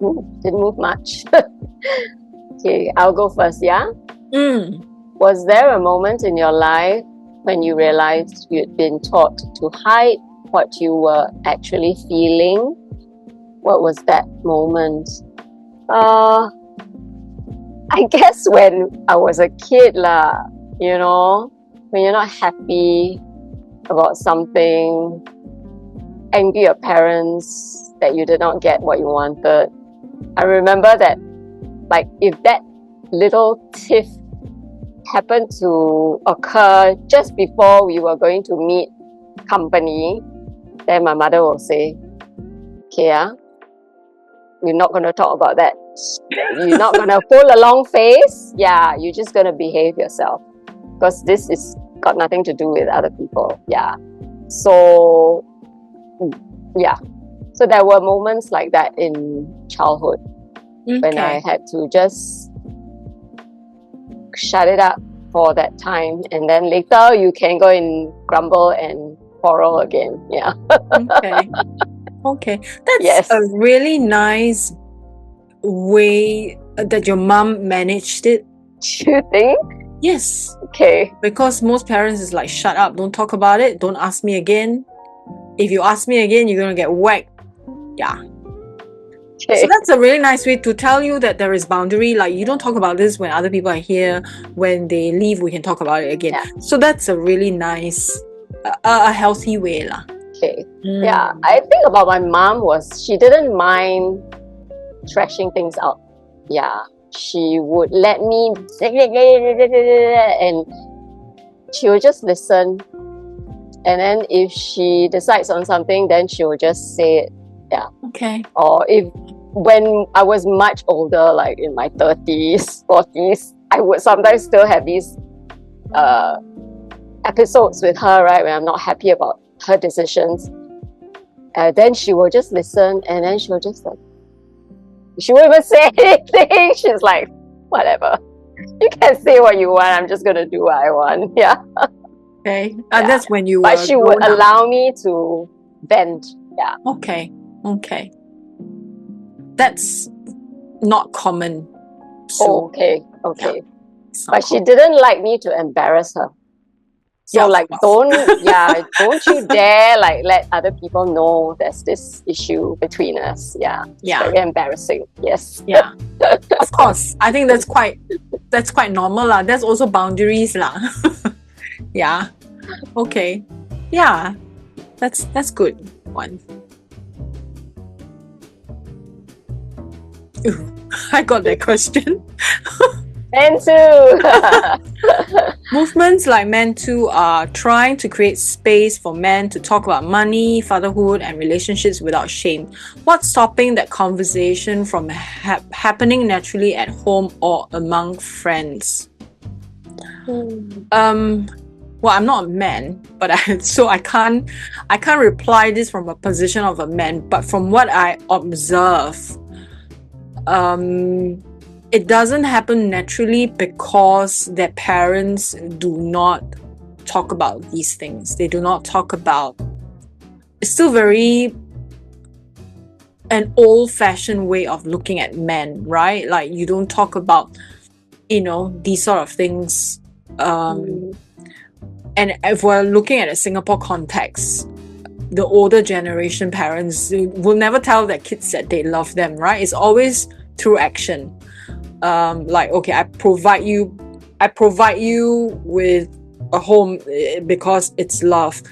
Didn't move much. Okay, I'll go first, yeah? Mm. Was there a moment in your life when you realized you'd been taught to hide what you were actually feeling? What was that moment? I guess when I was a kid lah, you know, when you're not happy about something, angry at parents that you did not get what you wanted. I remember that, like, if that little tiff happened to occur just before we were going to meet company, then my mother will say, okay, you're not going to talk about that. You're not going to pull a long face. Yeah, you're just going to behave yourself. Because this is got nothing to do with other people. Yeah. So, yeah. So there were moments like that in childhood when I had to just shut it up for that time. And then later you can go and grumble and quarrel again. Yeah. Okay. That's a really nice way that your mom managed it. Do you think? Yes. Okay. Because most parents is like, shut up, don't talk about it, don't ask me again. If you ask me again, you're going to get whacked. Yeah. Okay. So that's a really nice way to tell you that there is boundary. Like, you don't talk about this when other people are here. When they leave, we can talk about it again. Yeah. So that's a really nice, a healthy way lah. Okay. Yeah, I think about my mom was she didn't mind thrashing things out. Yeah, she would let me and she would just listen. And then if she decides on something, then she will just say it. Yeah. Okay. Or when I was much older, like in my 30s, 40s, I would sometimes still have these episodes with her, right, when I'm not happy about her decisions. Then she will just listen, and then she'll just like, she won't even say anything. She's like, whatever, you can say what you want, I'm just gonna do what I want. Yeah. Okay. That's when you but she would allow me to vent. Yeah. Okay. That's not common. So, okay. Yeah. But she didn't like me to embarrass her. So don't you dare like let other people know there's this issue between us. Yeah. It's very embarrassing. Yes. Yeah. Of course. I think that's quite normal lah. That's also boundaries lah. Yeah. Okay. Yeah. That's good one. Ooh, I got that question. MenToo. Movements like MenToo are trying to create space for men to talk about money, fatherhood, and relationships without shame. What's stopping that conversation from happening naturally at home or among friends? Well, I'm not a man, but I can't reply this from a position of a man. But from what I observe, it doesn't happen naturally because their parents do not talk about these things. They do not talk about. It's still very an old-fashioned way of looking at men, right? Like, you don't talk about, these sort of things. And if we're looking at a Singapore context, the older generation parents will never tell their kids that they love them, right? It's always through action. Like, okay, I provide you with a home because it's love.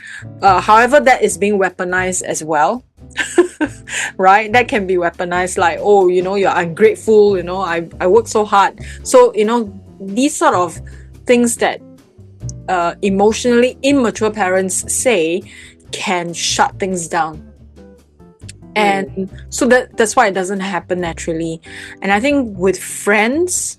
However, that is being weaponized as well. Right? That can be weaponized, like, oh, you're ungrateful, I work so hard. So, these sort of things that emotionally immature parents say can shut things down. And so that's why it doesn't happen naturally. And I think with friends,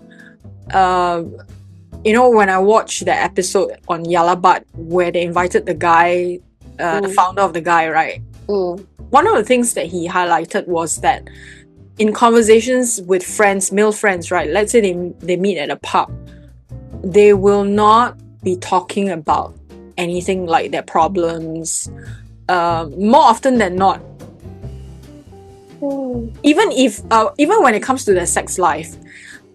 when I watched the episode on Yah Lah But where they invited the guy, the founder of the guy, right? One of the things that he highlighted was that in conversations with friends, male friends, right? Let's say they meet at a pub, they will not be talking about anything like their problems. More often than not, Even when it comes to their sex life.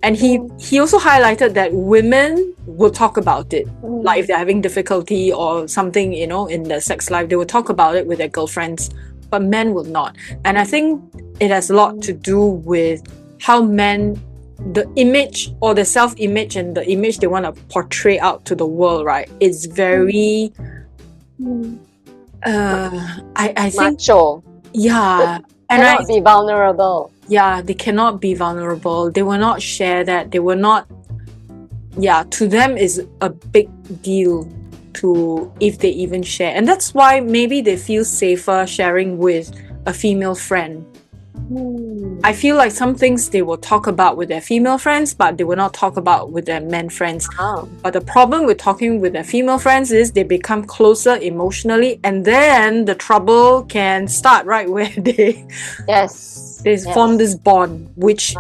And he also highlighted that women will talk about it. Like if they're having difficulty or something, in their sex life, they will talk about it with their girlfriends, but men will not. And I think it has a lot to do with how men, the image or the self-image and the image they want to portray out to the world, right? It's very, I think, macho. Yeah. Cannot be vulnerable. Yeah, they cannot be vulnerable. They will not share that. They will not. Yeah, to them is a big deal to if they even share. And that's why maybe they feel safer sharing with a female friend. I feel like some things they will talk about with their female friends, but they will not talk about with their men friends. But the problem with talking with their female friends is they become closer emotionally, and then the trouble can start right where they form this bond, which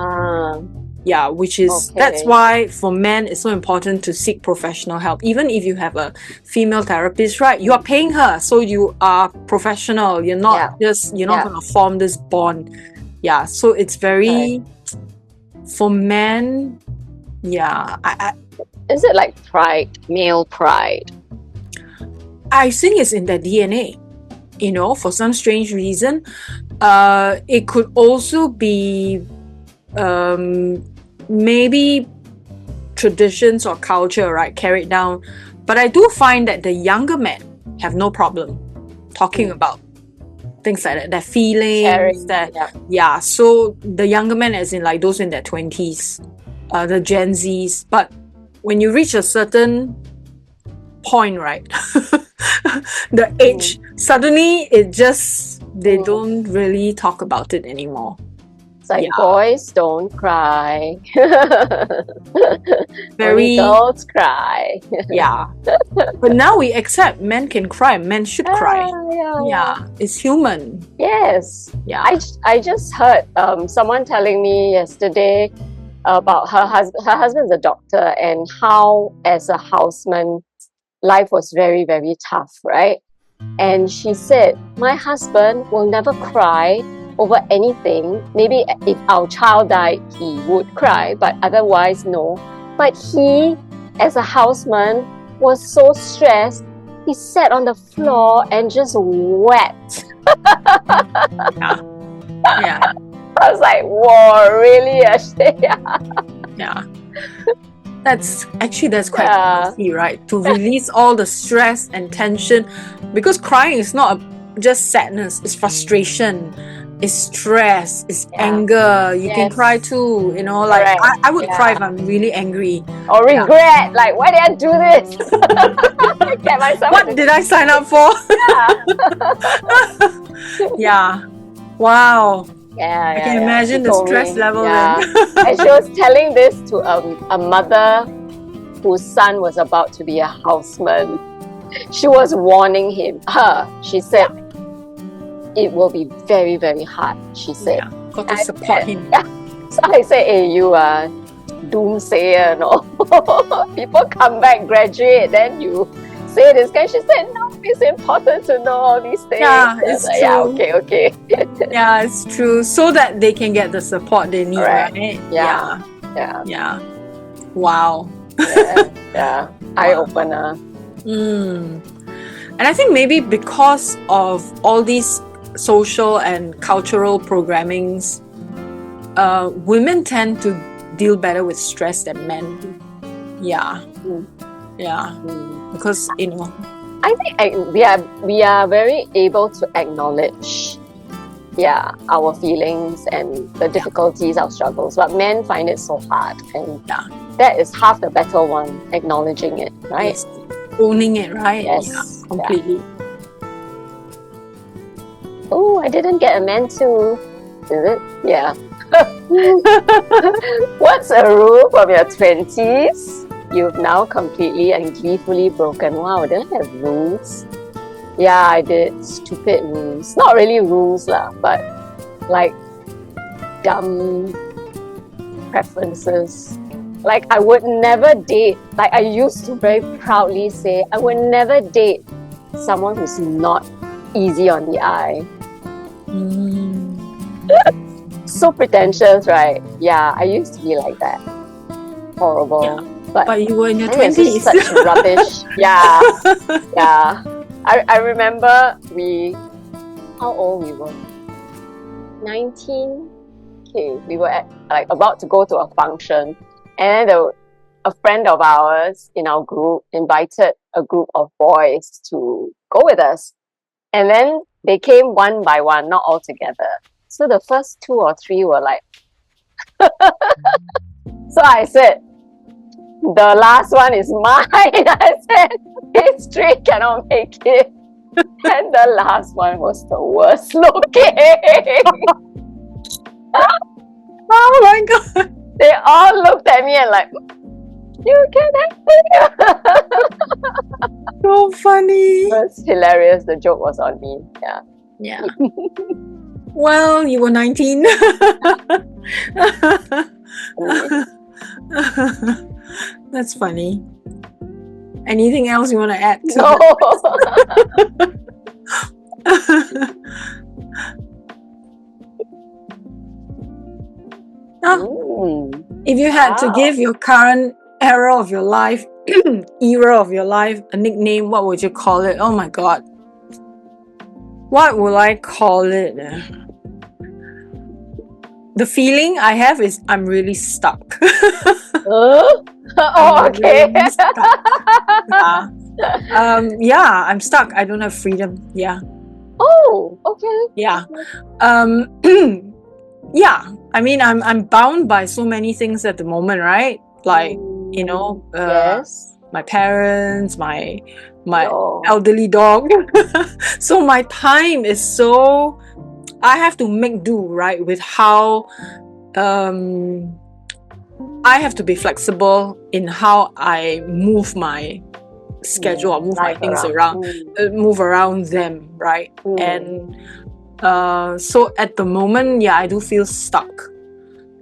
is that's why for men it's so important to seek professional help. Even if you have a female therapist, right? You are paying her, so you are professional. You're not you're not going to form this bond. Yeah, so it's very for men. Yeah, is it like pride, male pride? I think it's in their DNA. For some strange reason, it could also be maybe traditions or culture, right, carried down. But I do find that the younger men have no problem talking about things like that, their feelings, sharing, so the younger men, as in like those in their 20s, the Gen Zs. But when you reach a certain point, right, the age, suddenly it just, they don't really talk about it anymore. It's like boys don't cry. Very girls cry. But now we accept men can cry. Men should cry. It's human. Yes. I just heard someone telling me yesterday about her husband. Her husband's a doctor, and how as a houseman life was very, very tough, right? And she said, my husband will never cry over anything. Maybe if our child died, he would cry, but otherwise, no. But he, as a houseman, was so stressed, he sat on the floor and just wept. I was like, whoa, really? That's quite healthy, right? To release all the stress and tension, because crying is not just sadness, it's frustration, it's stress, it's anger. You can cry too, like I would cry if I'm really angry. Or regret, like, why did I do this? Get myself what did I sign up for? Wow. I can imagine the stress level then. And she was telling this to a mother whose son was about to be a houseman. She was warning him. She said, it will be very, very hard, she said. Got to support him. So I said, hey, you are doomsayer, no? People come back, graduate, then you say this guy. She said, no, it's important to know all these things. It's true. Okay. It's true. So that they can get the support they need, right? Wow. Eye-opener. And I think maybe because of all these social and cultural programmings, women tend to deal better with stress than men. Because I think we are very able to acknowledge our feelings and the difficulties, our struggles, but men find it so hard, and that is half the battle one, acknowledging it, right? Yes. Owning it, right? Yes. Completely. Oh, I didn't get a MenToo. Is it? Yeah. What's a rule from your 20s you've now completely and gleefully broken? Wow, did I have rules? Yeah, I did. Stupid rules. Not really rules lah, but like dumb preferences. Like I would never date, like I used to very proudly say, I would never date someone who's not easy on the eye. So pretentious, right? Yeah, I used to be like that. Horrible. But you were in your I think it's 20s. just such rubbish. Yeah, yeah. I remember how old we were? 19? Okay, we were about to go to a function, and then a friend of ours in our group invited a group of boys to go with us. And then they came one by one, not all together. So the first 2 or 3 were like, so I said, the last one is mine. I said, history cannot make it. And the last one was the worst looking. Oh my god. They all looked at me and like, you can have it. So funny. It was hilarious. The joke was on me. Yeah. Yeah. Well, you were 19. That's funny. Anything else you want to add to No. If you had to give your current era of your life, era of your life, a nickname, what would you call it? Oh my god. What will I call it? The feeling I have is I'm really stuck. Oh, okay. Really stuck. Yeah, I'm stuck. I don't have freedom. Yeah. Oh, okay. Yeah. Yeah. I mean, I'm bound by so many things at the moment, right? Like, you know, yes. my parents, my No. elderly dog. So my time is so, I have to make do, right, with how I have to be flexible in how I move my schedule or move my things around, move around them, right? And so at the moment, yeah, I do feel stuck.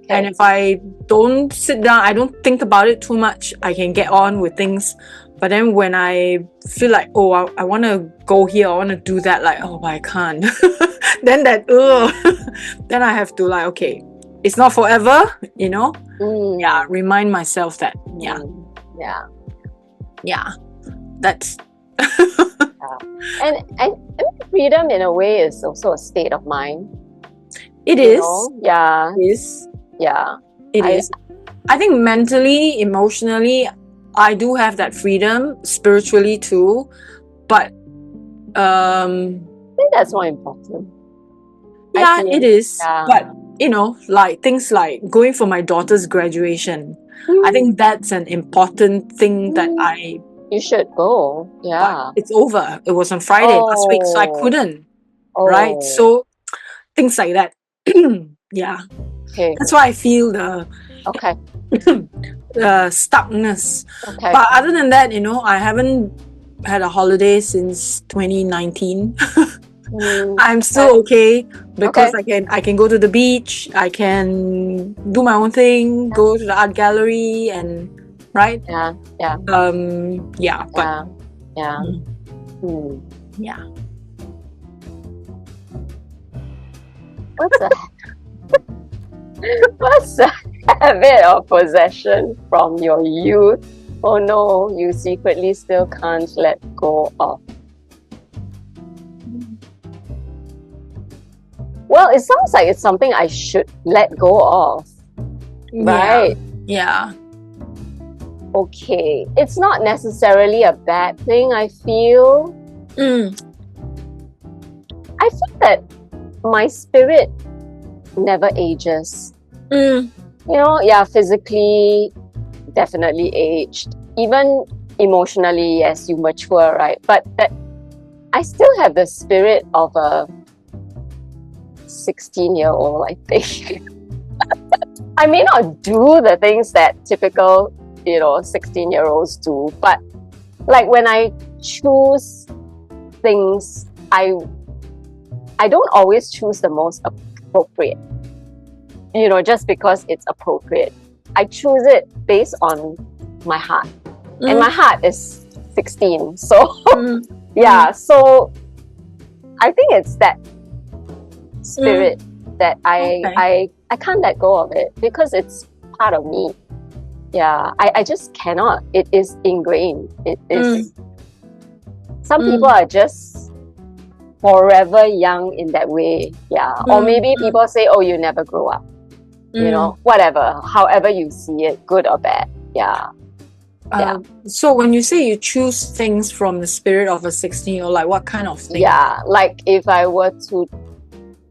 Okay. And if I don't sit down, I don't think about it too much, I can get on with things. But then when I feel like, oh, I want to go here, I want to do that, like, oh, but I can't. Then then I have to like, okay, it's not forever, you know? Yeah, remind myself that, yeah. That's... And freedom in a way is also a state of mind. It is. Yeah. It is. Yeah. It is. I think mentally, emotionally, I do have that freedom, spiritually too, but I think that's more important. Yeah, it is. Yeah. But you know, like things like going for my daughter's graduation, I think that's an important thing that you should go. Yeah. But it's over. It was on Friday last week, so I couldn't. Right? So things like that. Yeah. Okay. That's why I feel the stuckness. Okay. But other than that, you know, I haven't had a holiday since 2019. I'm still okay because I can go to the beach, I can do my own thing, go to the art gallery, and right? Yeah. What's the habit of possession from your youth? Oh no, you secretly still can't let go of. Well, it sounds like it's something I should let go of. Right? Yeah. Okay. It's not necessarily a bad thing, I feel. I think that my spirit never ages. You know, physically, definitely aged. Even emotionally, yes, you mature, right? But I still have the spirit of a 16-year-old, I think. I may not do the things that typical, 16-year-olds do, but like when I choose things, I don't always choose the most appropriate, just because it's appropriate. I choose it based on my heart. And my heart is 16. So, so I think it's that spirit that Okay. I can't let go of it because it's part of me. Yeah, I just cannot. It is ingrained. It is. Some people are just forever young in that way. Yeah. Or maybe people say, oh, you never grow up. You know, whatever, however you see it, good or bad. Yeah. Yeah. So when you say you choose things from the spirit of a 16-year-old, like what kind of thing? Yeah. Like if I were to,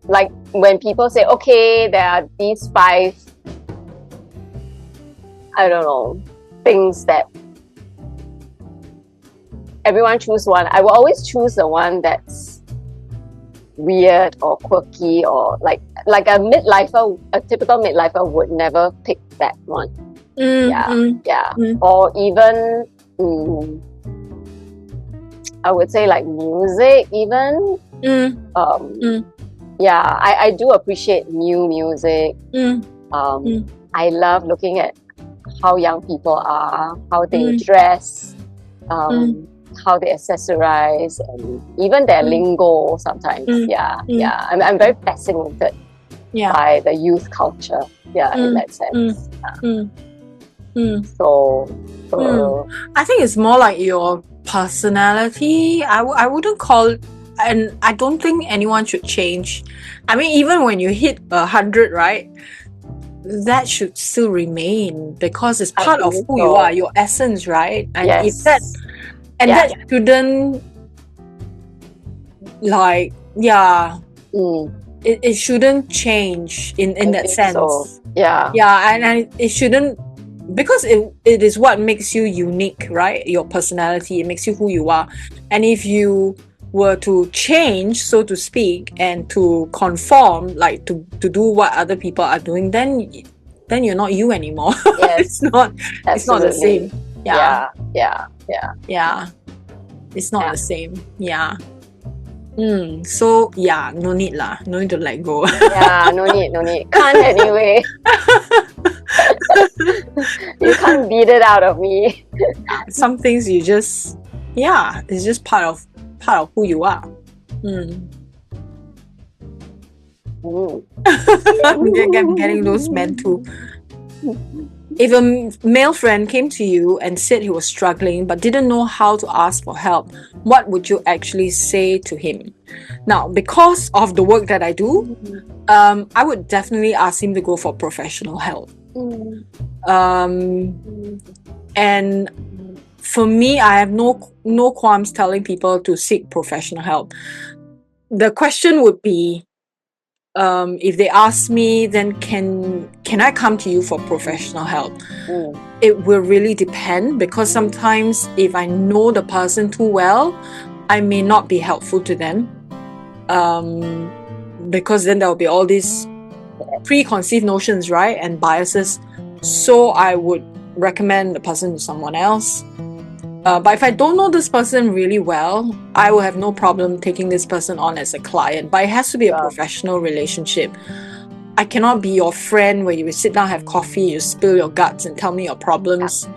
like when people say, okay, there are these 5, I don't know, things that everyone choose one. I will always choose the one that's weird or quirky, or like a midlifer, a typical midlifer would never pick that one. Or even I would say like music even. Yeah, I do appreciate new music. I love looking at how young people are, how they dress, how they accessorize, and even their lingo sometimes. I'm very fascinated by the youth culture. In that sense. So I think it's more like your personality. I wouldn't call, and I don't think anyone should change. I mean, even when you hit 100, right? That should still remain because it's part of who you are, your essence, right? And if that, and that shouldn't, like, it shouldn't change in that sense. So. And it shouldn't, because it is what makes you unique, right? Your personality, it makes you who you are. And if you were to change, so to speak, and to conform, like to do what other people are doing, then you're not you anymore. Yes. It's not the same. Yeah. It's not the same. Yeah. So no need lah. No need to let go. No need. Can't anyway. You can't beat it out of me. Some things you just, it's just part of who you are. I'm getting those MenToo. If a male friend came to you and said he was struggling but didn't know how to ask for help, what would you actually say to him? Now, because of the work that I do, I would definitely ask him to go for professional help. And for me, I have no qualms telling people to seek professional help. The question would be, if they ask me, then can I come to you for professional help? It will really depend, because sometimes if I know the person too well, I may not be helpful to them, because then there will be all these preconceived notions, right, and biases. So I would recommend the person to someone else. But if I don't know this person really well, I will have no problem taking this person on as a client. But it has to be a professional relationship. I cannot be your friend where you sit down, have coffee, you spill your guts and tell me your problems,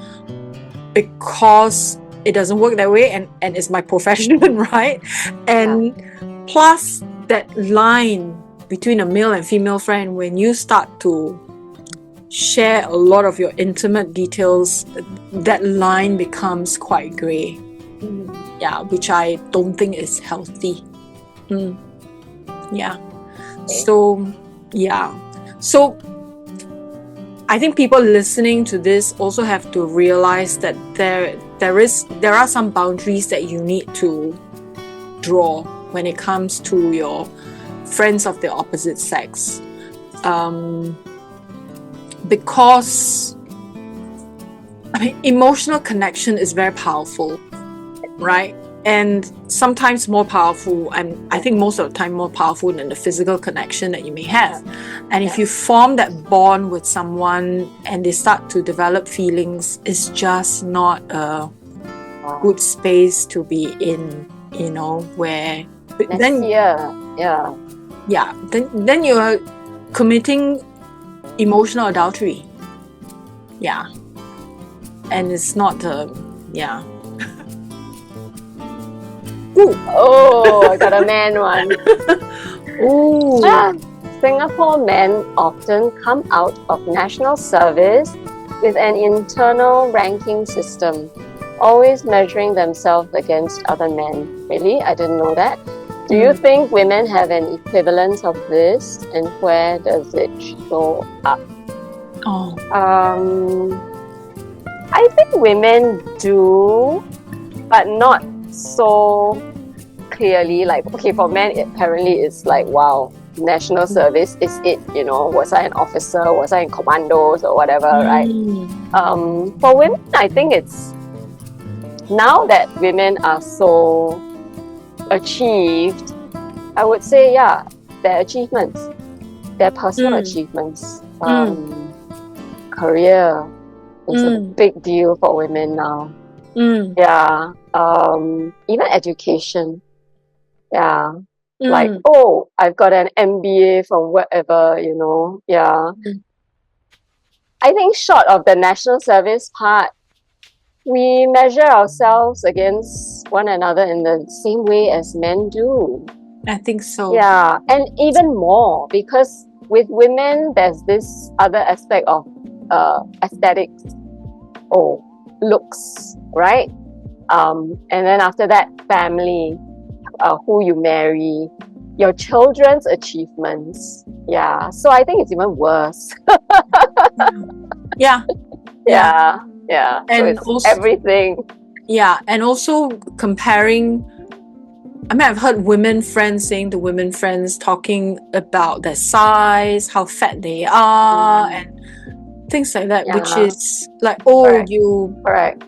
because it doesn't work that way, and it's my profession, right? And plus, that line between a male and female friend, when you start to share a lot of your intimate details, that line becomes quite grey. Which I don't think is healthy. So I think people listening to this also have to realize that there are some boundaries that you need to draw when it comes to your friends of the opposite sex. Because emotional connection is very powerful, right? And sometimes more powerful, and I think most of the time more powerful than the physical connection that you may have. And if you form that bond with someone and they start to develop feelings, it's just not a good space to be in, where then then you're committing emotional adultery. And it's not Ooh. Oh, I got a man one. Ooh. Singapore men often come out of national service with an internal ranking system, always measuring themselves against other men. Really? I didn't know that. Do you think women have an equivalent of this, and where does it show up? Oh. I think women do, but not so clearly. Like, okay, for men, apparently it's like, wow, national service is it, you know, was I an officer, was I in commandos or whatever, right? For women, I think it's, now that women are so achieved, I would say, yeah, their achievements, their personal achievements, career is a big deal for women now. Yeah, even education. Yeah, like, oh, I've got an MBA from wherever, you know. Yeah. I think short of the national service part, we measure ourselves against one another in the same way as men do. I think so. Yeah, and even more, because with women, there's this other aspect of aesthetics or looks, right? And then after that, family, who you marry, your children's achievements. Yeah, so I think it's even worse. Yeah. And so also, everything. Yeah, and also comparing. I mean, I've heard women friends saying to women friends talking about their size, how fat they are, and things like that, which is like, oh, Correct.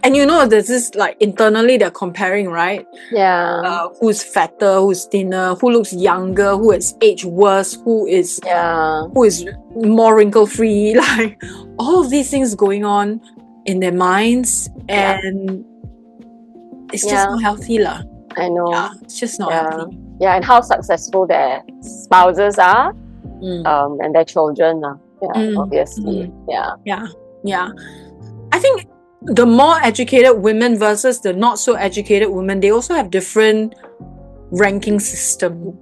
And you know, there's this, like, internally they're comparing, right? Yeah. Who's fatter, who's thinner, who looks younger, who has aged worse, who is more wrinkle free, like all of these things going on in their minds, and it's just not healthy, lah. I know. Yeah, it's just not healthy. Yeah, and how successful their spouses are, and their children are. Yeah, obviously. Yeah. I think the more educated women versus the not so educated women, they also have different ranking system,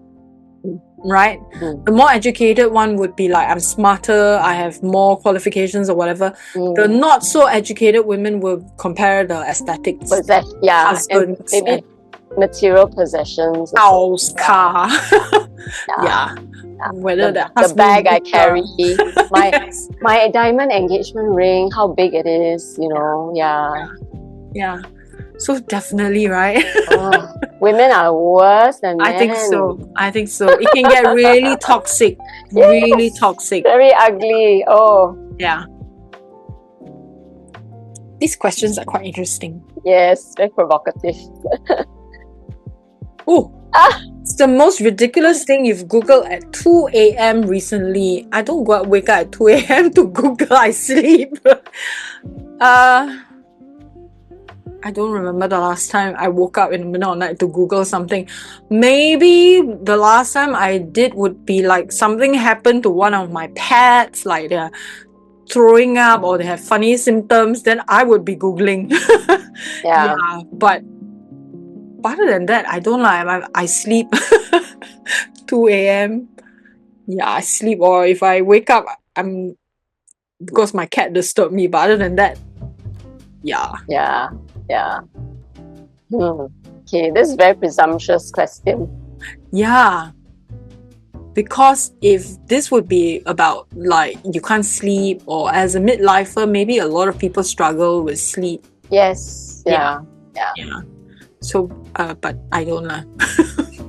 right? The more educated one would be like, I'm smarter, I have more qualifications or whatever. The not so educated women will compare the aesthetics, husbands, and maybe material possessions, house, car. Whether the bag I carry, my diamond engagement ring, how big it is, you know. Yeah. So definitely, right? Women are worse than men. I think so. It can get really toxic. Really toxic. Very ugly. Oh. Yeah. These questions are quite interesting. Yes, very provocative. It's the most ridiculous thing you've Googled at 2 a.m. recently. I don't wake up at 2 a.m. to Google. I sleep. I don't remember the last time I woke up in the middle of the night to Google something. Maybe the last time I did would be like something happened to one of my pets, like they're throwing up or they have funny symptoms, then I would be Googling. But other than that, I don't like. I sleep 2 a.m. Yeah, I sleep, or if I wake up, I'm because my cat disturbed me. But other than that, Yeah. Okay, this is a very presumptuous question. Yeah. Because if this would be about like you can't sleep, or as a midlifer, maybe a lot of people struggle with sleep. Yes. Yeah. So, but I don't know.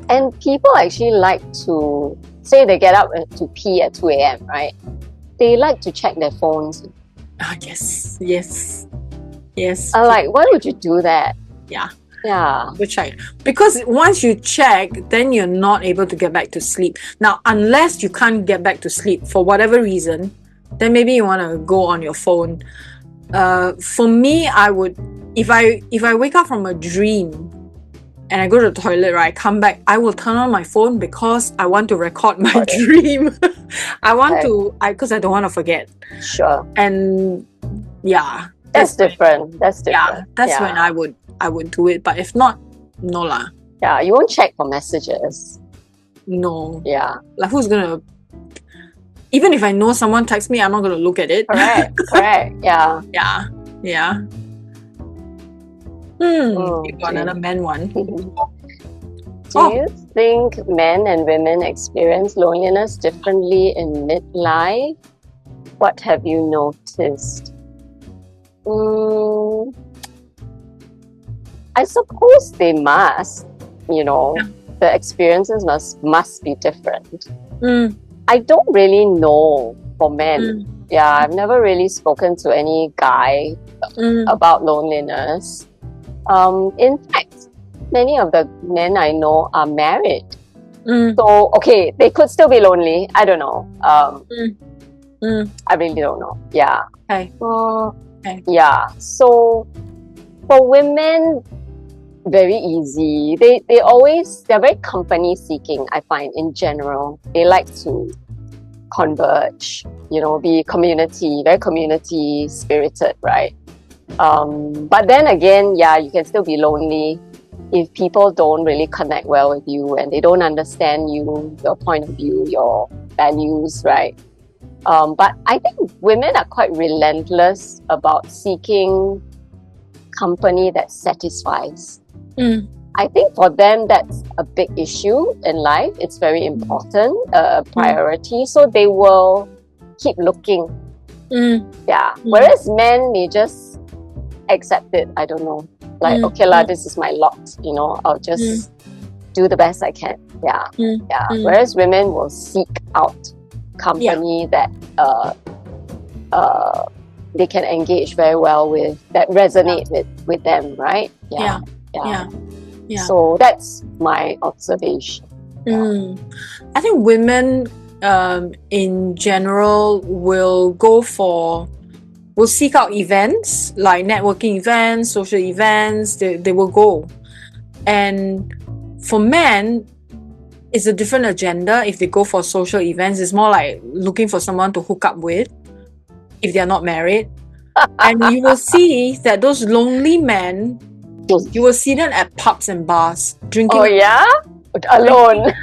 And people actually like to say they get up to pee at 2 a.m., right? They like to check their phones. Yes. Like, why would you do that? Yeah. Which because once you check, then you're not able to get back to sleep. Now, unless you can't get back to sleep for whatever reason, then maybe you want to go on your phone. For me, I would, if I wake up from a dream and I go to the toilet, right, I come back, I will turn on my phone because I want to record my dream. I want to, because I don't want to forget. Sure. And that's different. Yeah, that's when I would do it. But if not, no lah. Yeah, you won't check for messages. No. Yeah. Like, who's gonna... Even if I know someone texts me, I'm not gonna look at it. Correct. Correct. Yeah. Yeah. Yeah. Oh, You got another man one. Do you think men and women experience loneliness differently in midlife? What have you noticed? I suppose they must, the experiences must be different. I don't really know for men. Yeah, I've never really spoken to any guy about loneliness. In fact, many of the men I know are married. So, okay, they could still be lonely. I don't know. I really don't know. Yeah. Okay. Yeah. So, for women, very easy. They're very company seeking, I find, in general. They like to converge, be very community spirited, right? But then again, yeah, you can still be lonely if people don't really connect well with you and they don't understand you, your point of view, your values, right? But I think women are quite relentless about seeking company that satisfies. I think for them, that's a big issue in life. It's very important, a priority. So they will keep looking. Yeah. Whereas men may just accept it. I don't know. Like, okay lah, this is my lot. I'll just do the best I can. Yeah. Yeah. Whereas women will seek out company that they can engage very well with, that resonate with them, right? Yeah. So that's my observation. I think women in general will seek out events like networking events, social events. They will go. And for men, it's a different agenda. If they go for social events, it's more like looking for someone to hook up with if they're not married. And you will see that those lonely men, you will see them at pubs and bars drinking. Oh yeah? Alone.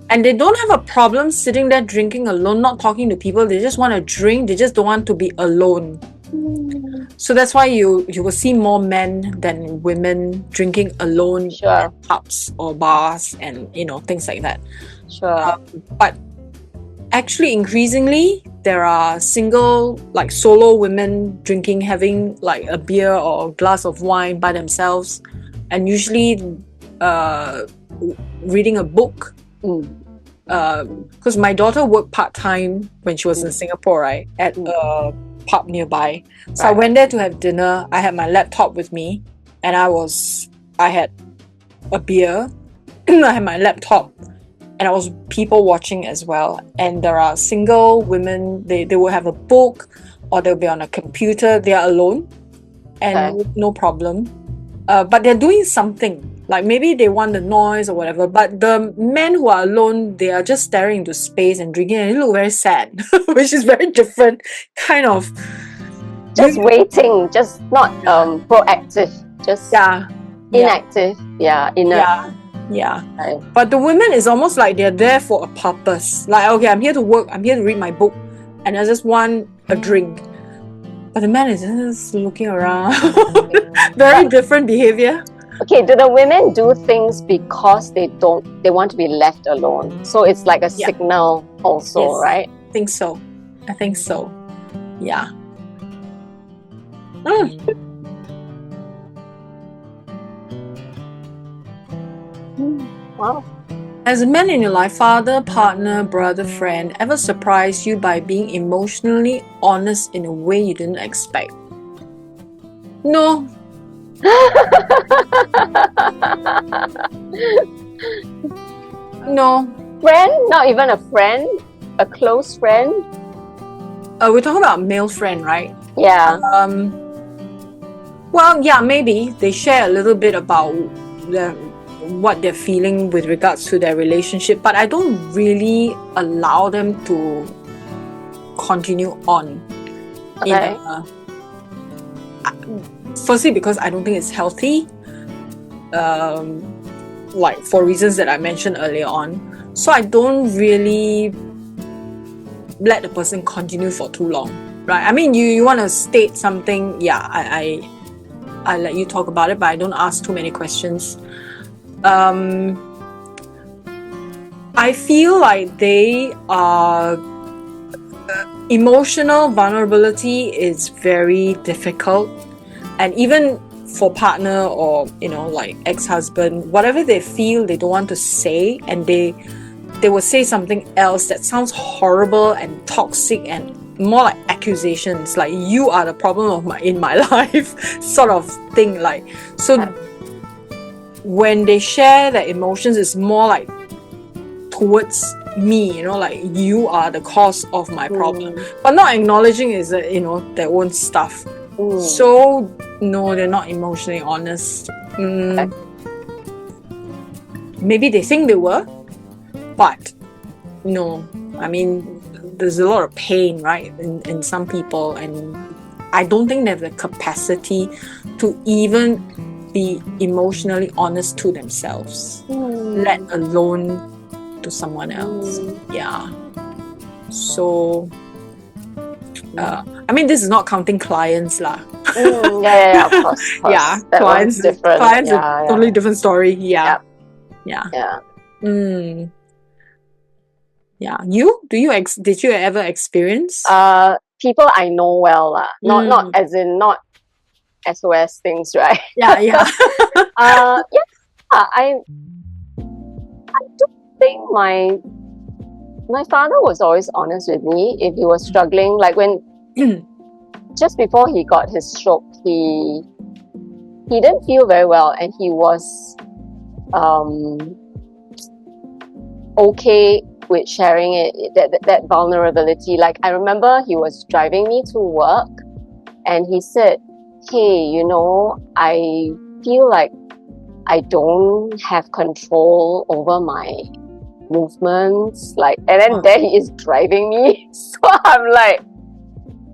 And they don't have a problem sitting there drinking alone, not talking to people. They just want to drink. They just don't want to be alone. So that's why you will see more men than women drinking alone at pubs or bars and things like that. Sure. But actually, increasingly, there are single, like solo women drinking, having like a beer or a glass of wine by themselves, and usually reading a book. Because my daughter worked part-time when she was in Singapore, right, at a pub nearby. So I went there to have dinner. I had my laptop with me, and I had a beer. I had my laptop, and I was people watching as well. And there are single women, they will have a book or they'll be on a computer. They are alone and no problem. But they're doing something. Like maybe they want the noise or whatever. But the men who are alone, they are just staring into space and drinking, and they look very sad, which is very different kind of. Just waiting, just not proactive, just inactive. Inert. Yeah. But the women is almost like they're there for a purpose. Like, okay, I'm here to work, I'm here to read my book, and I just want a drink. But the man is just looking around. Very different behavior. Okay, do the women do things because they want to be left alone? So it's like a signal also, right? I think so. Yeah. Wow. As a man in your life, father, partner, brother, friend, ever surprise you by being emotionally honest in a way you didn't expect? No. No. Friend? Not even a friend? A close friend? We're talking about male friend, right? Yeah. Well, yeah, maybe they share a little bit about what they're feeling with regards to their relationship, but I don't really allow them to continue on. Okay. Firstly, because I don't think it's healthy. like for reasons that I mentioned earlier on. So I don't really let the person continue for too long, right? I mean, you want to state something, yeah, I let you talk about it, but I don't ask too many questions. I feel like they are emotional vulnerability is very difficult, and even for partner or like ex-husband, whatever they feel they don't want to say, and they will say something else that sounds horrible and toxic and more like accusations, like you are the problem in my life sort of thing. Like, so when they share their emotions, it's more like towards me, like you are the cause of my problem, but not acknowledging is their own stuff. So no, they're not emotionally honest. Maybe they think they were, but no. I mean, there's a lot of pain, right, in some people, and I don't think they have the capacity to even be emotionally honest to themselves, let alone to someone else. Yeah. So I mean, this is not counting clients lah. Yeah, of course. Yeah, that clients different. Clients are totally different story. Yeah. Yeah. Yeah. Did you ever experience? People I know well lah. Not as in not SOS things, right? Yeah. I do think my father was always honest with me if he was struggling. Like when just before he got his stroke, he didn't feel very well, and he was okay with sharing that vulnerability. Like I remember he was driving me to work, and he said, "Hey, I feel like I don't have control over my movements." Like, and then there he is driving me. So I'm like,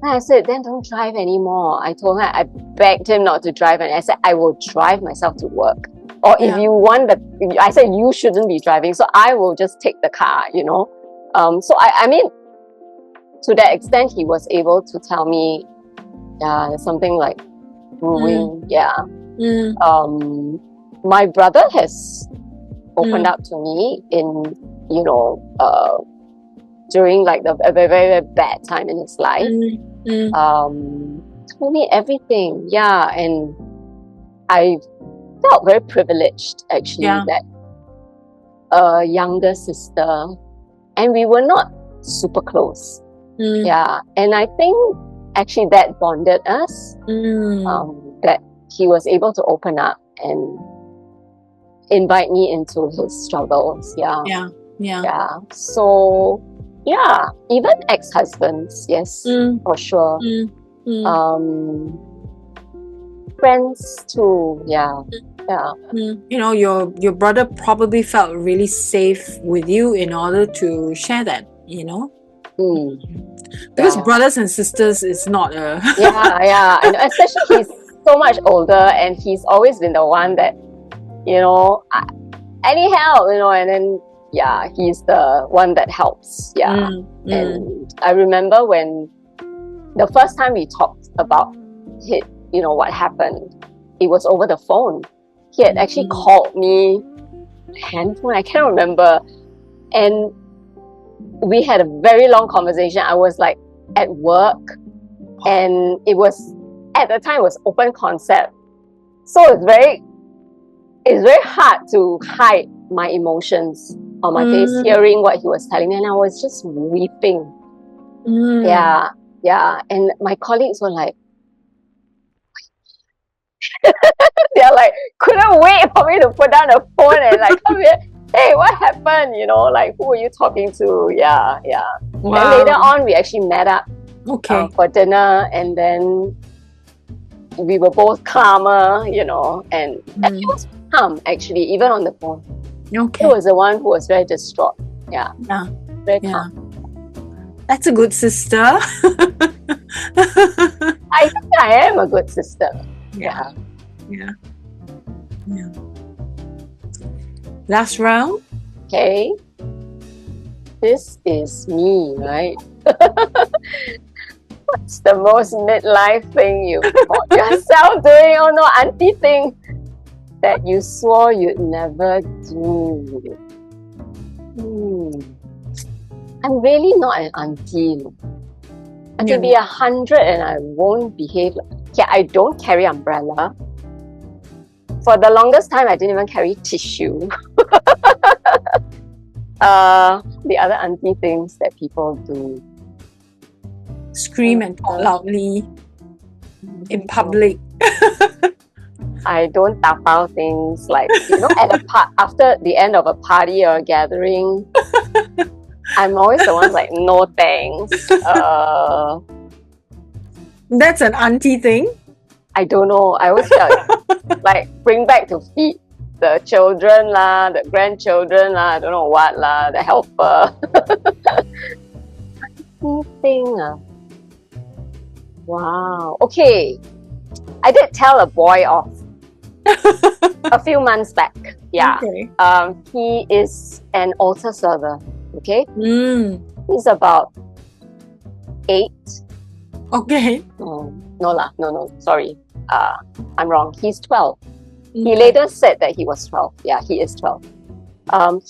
and I said, "Then don't drive anymore." I told him, I begged him not to drive, and I said, "I will drive myself to work. Or if you want I said, you shouldn't be driving, so I will just take the car, So I mean, to that extent, he was able to tell me, there's something like brewing. My brother has opened up to me in, during like a very, very bad time in his life. Told me everything. Yeah. And I felt very privileged actually that a younger sister, and we were not super close. Yeah. And I think actually that bonded us, that he was able to open up and invite me into his struggles. Yeah. So even ex-husbands, yes, for sure. Friends too. Your brother probably felt really safe with you in order to share that, because brothers and sisters is not a and especially he's so much older, and he's always been the one that any help, and then he's the one that helps. And I remember when the first time we talked about it, what happened, it was over the phone. He had actually called me handphone, I can't remember, and we had a very long conversation. I was like at work, and it was at the time it was open concept, so it's very hard to hide my emotions on my face, hearing what he was telling me, and I was just weeping. And my colleagues were like, they're like, couldn't wait for me to put down the phone and like come here. Hey, what happened? Like, who were you talking to? Wow. And later on, we actually met up for dinner, and then we were both calmer, and he was calm actually, even on the phone. He was the one who was very distraught. Very calm. That's a good sister. I think I am a good sister. Last round? Okay. This is me, right? What's the most midlife thing you caught yourself doing? Oh no, auntie thing that you swore you'd never do. I'm really not an auntie. I can be 100 and I won't behave. Yeah, I don't carry umbrella. For the longest time, I didn't even carry tissue. The other auntie things that people do. Scream and talk loudly in public. I don't tapao things like, at a after the end of a party or a gathering. I'm always the one like, no thanks. That's an auntie thing? I don't know. I always feel like bring back to feed the children lah, the grandchildren lah, I don't know what lah, the helper. Thing. Wow. Okay. I did tell a boy off a few months back. Yeah. Okay. He is an altar server. Okay. He's about 8. Okay. No, sorry. I'm wrong. He's 12. He later said that he was 12. Yeah, he is 12.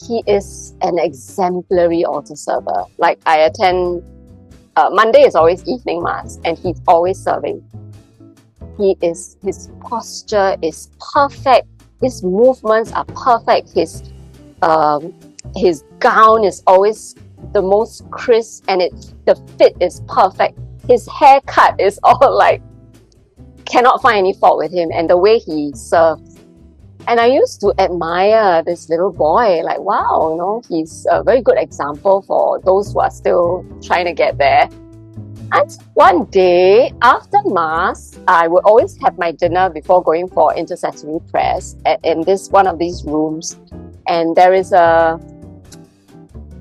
He is an exemplary altar server. Like I attend, Monday is always evening mass and he's always serving. His posture is perfect. His movements are perfect. His gown is always the most crisp and the fit is perfect. His haircut is all like, cannot find any fault with him, and the way he serves. And I used to admire this little boy, like, wow, he's a very good example for those who are still trying to get there. And one day, after Mass, I would always have my dinner before going for intercessory prayers in one of these rooms. And there is a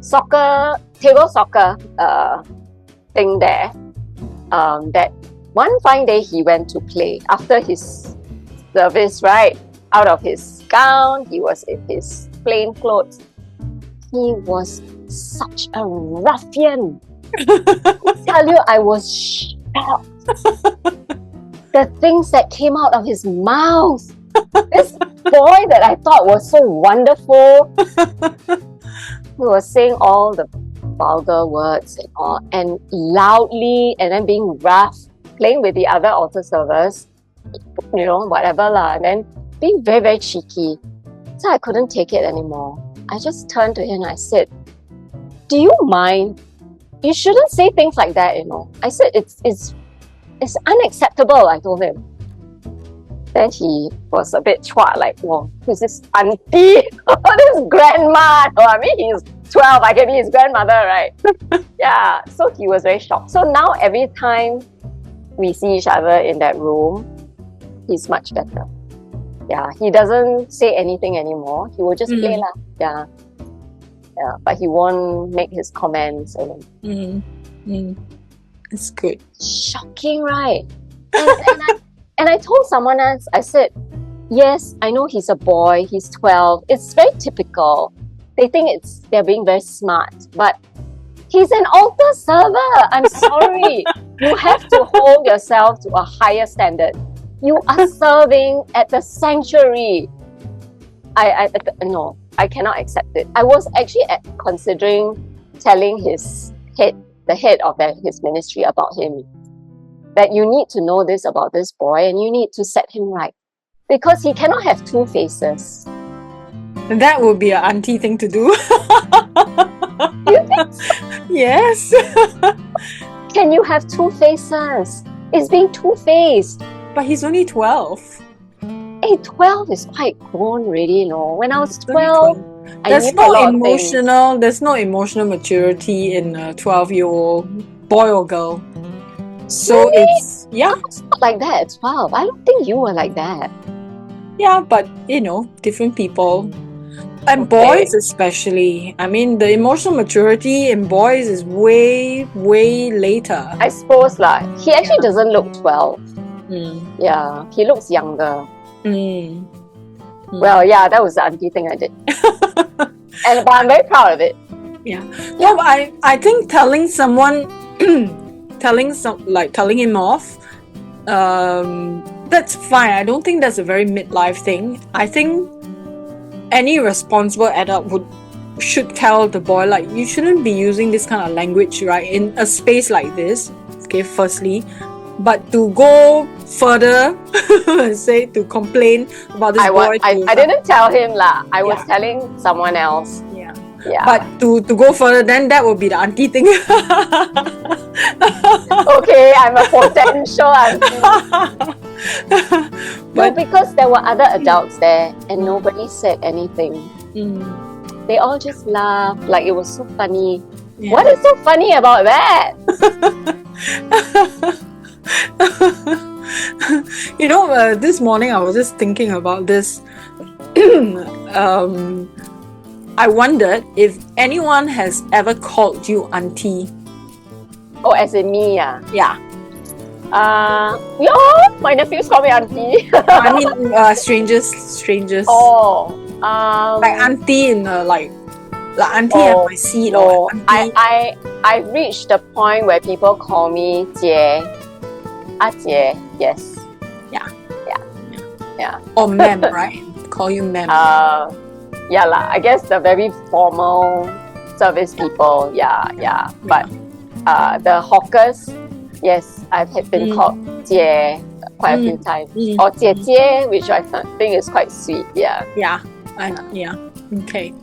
table soccer thing there, that one fine day he went to play after his service, right? Out of his gown, he was in his plain clothes. He was such a ruffian. I tell you, I was shocked. The things that came out of his mouth. This boy that I thought was so wonderful, he was saying all the vulgar words and all, and loudly, and then being rough, playing with the other altar servers, whatever lah, and then being very, very cheeky. So I couldn't take it anymore. I just turned to him and I said, do you mind? You shouldn't say things like that, I said, it's unacceptable, I told him. Then he was a bit chua, like, whoa, who's this auntie? This grandma. He's 12, I can be his grandmother, right? Yeah, so he was very shocked. So now every time we see each other in that room, he's much better. Yeah, he doesn't say anything anymore. He will just play lah. Yeah. Yeah, but he won't make his comments. It's good. Shocking, right? And I told someone else, I said, yes, I know he's a boy, he's 12. It's very typical. They think they're being very smart, but he's an altar server. I'm sorry. You have to hold yourself to a higher standard. You are serving at the sanctuary. No, I cannot accept it. I was actually considering telling the head of his ministry about him, that you need to know this about this boy and you need to set him right, because he cannot have two faces. That would be an auntie thing to do. You think so? Yes. Can you have two faces? It's being two-faced. But he's only 12. 12 is quite grown already, When I was 12, there's no emotional maturity in a 12-year-old boy or girl. So really? It's, yeah. It's not like that at 12. I don't think you were like that. Yeah, but, different people. And boys especially. The emotional maturity in boys is way, way later. I suppose he actually doesn't look 12. Yeah, he looks younger. Well, yeah, that was the auntie thing I did. But I'm very proud of it. Yeah. No, but I think telling someone, telling him off, that's fine. I don't think that's a very midlife thing. I think any responsible adult should tell the boy, like, you shouldn't be using this kind of language, right, in a space like this. Okay, firstly. But to go further, say, to complain about this boy. I didn't tell him lah. I was telling someone else. Yeah. Yeah. But to go further, then that would be the auntie thing. Okay, I'm a potential auntie. No, because there were other adults there and nobody said anything. They all just laughed like it was so funny. Yeah. What is so funny about that? This morning I was just thinking about this. I wondered if anyone has ever called you auntie. Oh, as in me, yeah. Yeah. My nephews call me auntie. I mean, strangers. Oh, like auntie in like auntie at my seat. No, I reached the point where people call me 姐, Jie, yes. Yeah. Or ma'am, right? Call you ma'am. Yeah lah. I guess the very formal service people, yeah. But the hawkers, yes, I've been called 姐 quite a few times. Or 姐姐, which I think is quite sweet. Yeah. Yeah. Okay.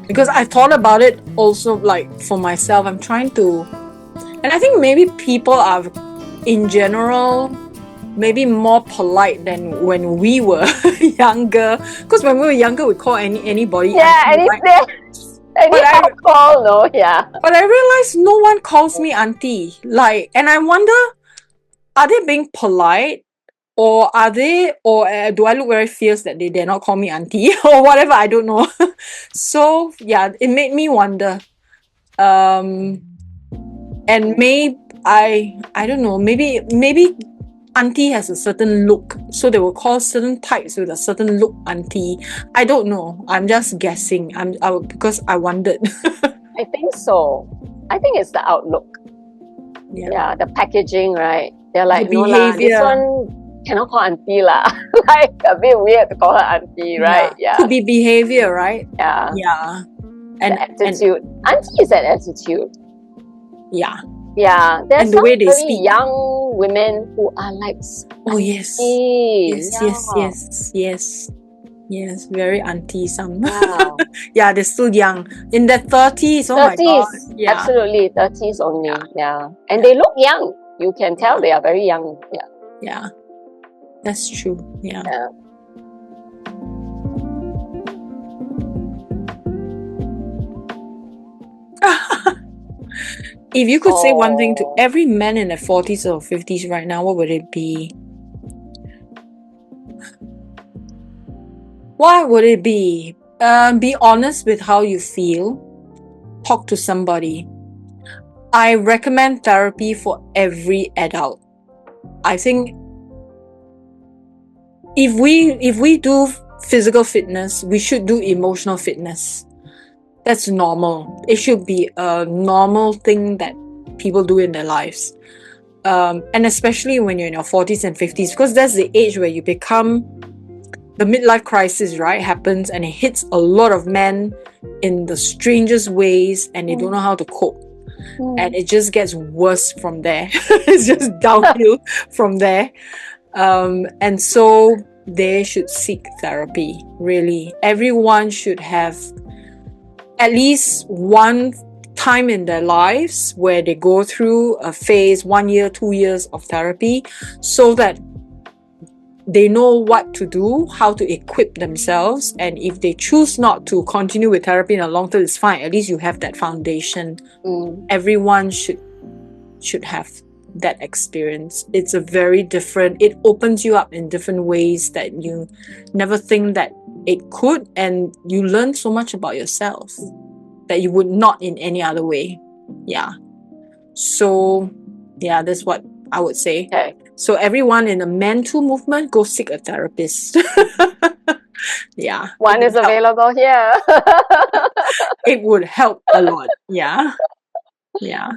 Because I thought about it also, like, for myself. I'm trying to, and I think maybe people are, in general, maybe more polite than when we were younger. Because when we were younger, we call anybody. Yeah, anything. Any call, no, yeah. But I realized no one calls me auntie. Like, and I wonder, are they being polite? Or do I look very fierce that they dare not call me auntie or whatever? I don't know. So yeah, it made me wonder. And maybe I don't know. Maybe auntie has a certain look, so they will call certain types with a certain look auntie. I don't know. I'm just guessing. Because I wondered. I think so. I think it's the outlook. Yeah, the packaging, right? They're like, no lah, this one cannot call auntie lah. Like a bit weird to call her auntie, right? Yeah. Could be behavior, right? Yeah. Yeah. And attitude. Auntie is an attitude. Yeah. Yeah. There's and the some way they very speak. young women who are like, oh yes. Yes. Yes, very auntie some. Wow. Yeah, they're still young. In their 30s, oh 30s, my God. Yeah. Absolutely, 30s only. Yeah. And they look young. You can tell they are very young. Yeah. Yeah. That's true. Yeah. If you could say one thing to every man in their 40s or 50s right now, what would it be? What would it be? Be honest with how you feel. Talk to somebody. I recommend therapy for every adult. I think if we do physical fitness, we should do emotional fitness. That's normal. It should be a normal thing that people do in their lives. And especially when you're in your 40s and 50s, because that's the age where you become, the midlife crisis, right, happens, and it hits a lot of men in the strangest ways, and they don't know how to cope. And it just gets worse from there. It's just downhill from there. And so they should seek therapy, really. Everyone should have at least one time in their lives where they go through a phase, 1 year, 2 years of therapy, so that they know what to do, how to equip themselves. And if they choose not to continue with therapy in the long term, it's fine. At least you have that foundation. Everyone should have that experience. It's a very different, it opens you up in different ways that you never think that it could, and you learn so much about yourself that you would not in any other way. Yeah. So yeah, that's what I would say. Okay. So everyone in the MenToo movement, go seek a therapist. Yeah. One is available here. it would help a lot. Yeah. Yeah.